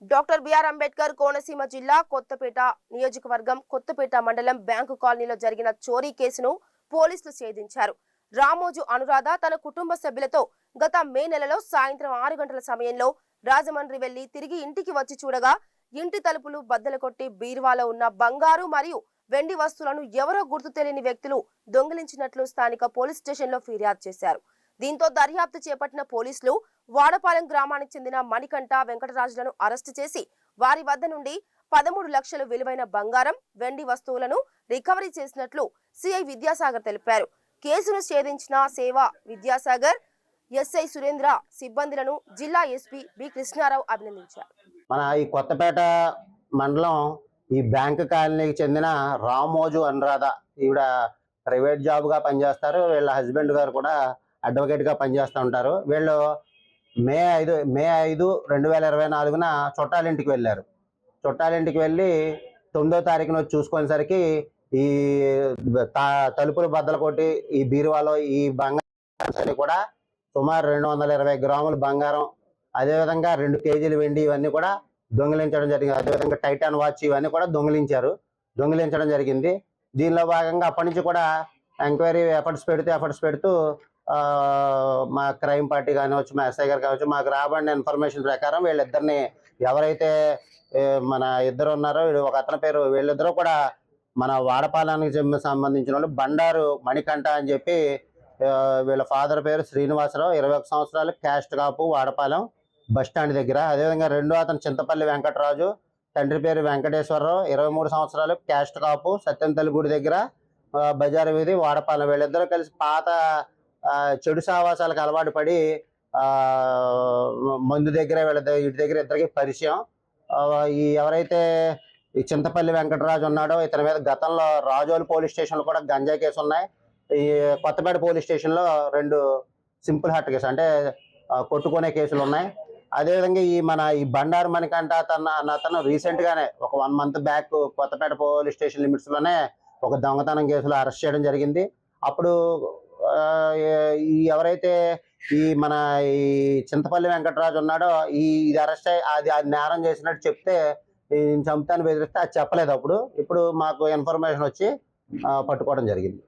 Doctor BR Ambedkar Konaseema జిల్లా కొత్తపేట నియోజకవర్గం కొత్తపేట మండలం బ్యాంకు కాలనీలో జరిగిన చోరీ కేసును పోలీసులు ఛేదించారు. రామోజు అనురాధ తన కుటుంబ సభ్యులతో గత మే నెలలో సాయంత్రం 6 గంటల సమయంలో రాజమండ్రి వెళ్లి తిరిగి ఇంటికి వచ్చి చూడగా ఇంటి తలుపులు బద్దలు కొట్టి బీరువాలో ఉన్న బంగారు మరియు వెండి వస్తువులను ఎవరో గుర్తు తెలియని వ్యక్తులు దొంగిలించినట్లు స్థానిక పోలీస్ స్టేషన్లో ఫిర్యాదు చేశారు. దీంతో దర్యాప్తు చేపట్టిన పోలీసులు వాడపాలెం గ్రామానికి చెందిన మణికంఠ వెంకటరాజులను అరెస్టు చేసి వారి వద్ద నుండి 13 లక్షల విలువైన బంగారం, వెండి వస్తువులను రికవరీ చేసినట్లు సిఐ విద్యాసాగర్ తెలిపారు. కేసును ఛేదించిన సేవా విద్యాసాగర్, ఎస్ఐ సురేంద్ర సిబ్బందులను జిల్లా ఎస్పీ బి కృష్ణారావు అభినందించారు. మన ఈ కొత్తపేట మండలం ఈ బ్యాంక్ కాలనీకి చెందిన రామోజు అనురాధ ఈవిడ ప్రైవేట్ జాబ్ గా పనిచేస్తారు. వీళ్ళ హస్బెండ్ గారు కూడా అడ్వకేట్ గా పనిచేస్తూ ఉంటారు. వీళ్ళు మే 5, 2024 చుట్టాలింటికి వెళ్ళారు. చుట్టాలింటికి వెళ్ళి 9వ తారీఖున వచ్చి చూసుకునేసరికి ఈ తలుపులు బద్దలు కొట్టి ఈ బీరువాలో ఈ బంగారం కూడా సుమారు 220 గ్రాముల బంగారం, అదేవిధంగా 2 కేజీలు వెండి ఇవన్నీ కూడా దొంగిలించడం జరిగింది. అదేవిధంగా టైటాన్ వాచ్ ఇవన్నీ కూడా దొంగిలించడం జరిగింది. దీనిలో భాగంగా అప్పటి నుంచి కూడా ఎంక్వైరీ ఎఫర్ట్స్ పెడుతూ మా క్రైమ్ పార్టీ కానివచ్చు, మా ఎస్ఐ గారు కావచ్చు, మాకు రాబడిన ఇన్ఫర్మేషన్ ప్రకారం వీళ్ళిద్దరిని ఎవరైతే మన ఇద్దరు ఉన్నారో ఒక అతని పేరు, వీళ్ళిద్దరూ కూడా మన వాడపాలానికి సంబంధించిన వాళ్ళు. బండారు మణికంఠ అని చెప్పి వీళ్ళ ఫాదర్ పేరు శ్రీనివాసరావు, 21 సంవత్సరాలు, క్యాస్ట్ కాపు, వాడపాలెం బస్టాండ్ దగ్గర. అదేవిధంగా రెండో అతను చింతపల్లి వెంకటరాజు, తండ్రి పేరు వెంకటేశ్వరరావు, 23 సంవత్సరాలు, క్యాస్ట్ కాపు, సత్యంతల్లి గుడి దగ్గర, బజారు వీధి, వాడపాలెం. వీళ్ళిద్దరూ కలిసి పాత చెడు సావాసాలకు అలవాటు పడి మందు దగ్గర వీటి దగ్గర ఇద్దరికి పరిచయం. ఈ ఎవరైతే ఈ చింతపల్లి వెంకటరాజు ఉన్నాడో ఇతని మీద గతంలో రాజోలు పోలీస్ స్టేషన్లో కూడా గంజాయి కేసు ఉన్నాయి. ఈ కొత్తపేట పోలీస్ స్టేషన్లో 2 సింపుల్ హార్ట్ కేసు అంటే కొట్టుకునే కేసులు ఉన్నాయి. అదేవిధంగా ఈ బండారు మణికంఠ అతను రీసెంట్ గానే ఒక 1 month back Kothapeta police station limits లోనే ఒక దొంగతనం కేసులో అరెస్ట్ చేయడం జరిగింది. అప్పుడు ఎవరైతే ఈ చింతపల్లి వెంకటరాజు ఉన్నాడో ఇది అరెస్ట్ అయ్యి అది నేరం చేసినట్టు చెప్తే చంపుతాను బెదిరిస్తే అది చెప్పలేదు. ఇప్పుడు మాకు ఇన్ఫర్మేషన్ వచ్చి పట్టుకోవడం జరిగింది.